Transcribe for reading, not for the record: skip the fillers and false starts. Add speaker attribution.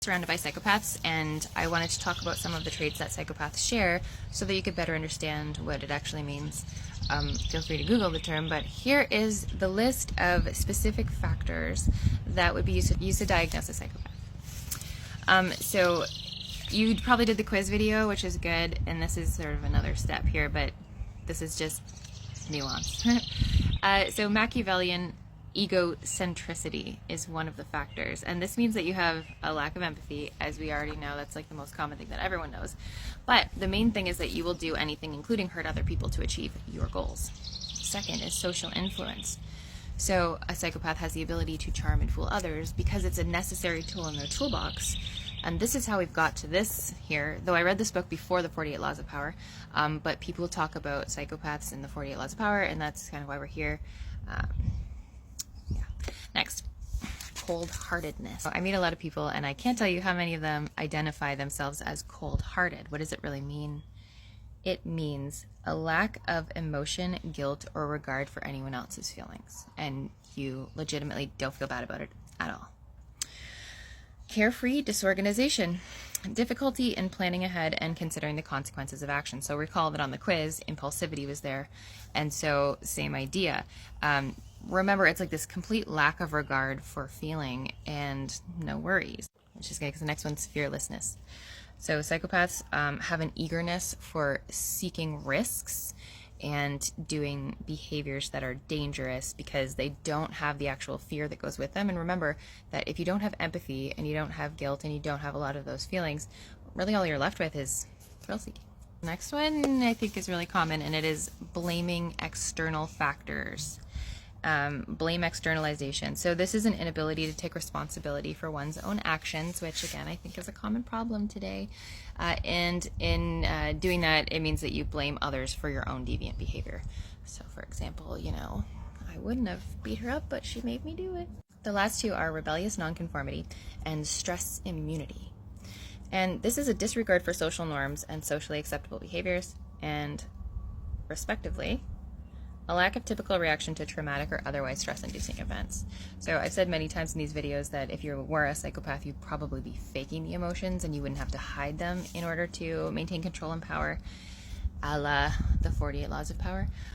Speaker 1: surrounded by psychopaths, and I wanted to talk about some of the traits that psychopaths share so that you could better understand what it actually means. Feel free to Google the term, but here is the list of specific factors that would be used to diagnose a psychopath. So you probably did the quiz video, which is good, and this is sort of another step here, but this is just nuance. So Machiavellian egocentricity is one of the factors, and this means that you have a lack of empathy. As we already know, that's like the most common thing that everyone knows, but the main thing is that you will do anything, including hurt other people, to achieve your goals. Second is social influence. So a psychopath has the ability to charm and fool others because it's a necessary tool in their toolbox. And this is how we've got to this here, though I read this book before the 48 Laws of Power, but people talk about psychopaths in the 48 Laws of Power, and that's kind of why we're here. Next, cold-heartedness. I meet a lot of people, and I can't tell you how many of them identify themselves as cold-hearted. What does it really mean? It means a lack of emotion, guilt, or regard for anyone else's feelings, and you legitimately don't feel bad about it at all. Carefree disorganization. Difficulty in planning ahead and considering the consequences of action. So recall that on the quiz, impulsivity was there, and so same idea. Remember, it's like this complete lack of regard for feeling and no worries, which is good because the next one's fearlessness. So psychopaths have an eagerness for seeking risks and doing behaviors that are dangerous because they don't have the actual fear that goes with them. And remember that if you don't have empathy and you don't have guilt and you don't have a lot of those feelings, really all you're left with is thrill seeking. Next one I think is really common, and it is blaming external factors. Blame externalization. So this is an inability to take responsibility for one's own actions, which again I think is a common problem today. And in doing that, it means that you blame others for your own deviant behavior. So for example, you know, I wouldn't have beat her up, but she made me do it. The last two are rebellious nonconformity and stress immunity. And this is a disregard for social norms and socially acceptable behaviors, and respectively, a lack of typical reaction to traumatic or otherwise stress-inducing events. So I've said many times in these videos that if you were a psychopath, you'd probably be faking the emotions and you wouldn't have to hide them in order to maintain control and power, a la the 48 Laws of Power.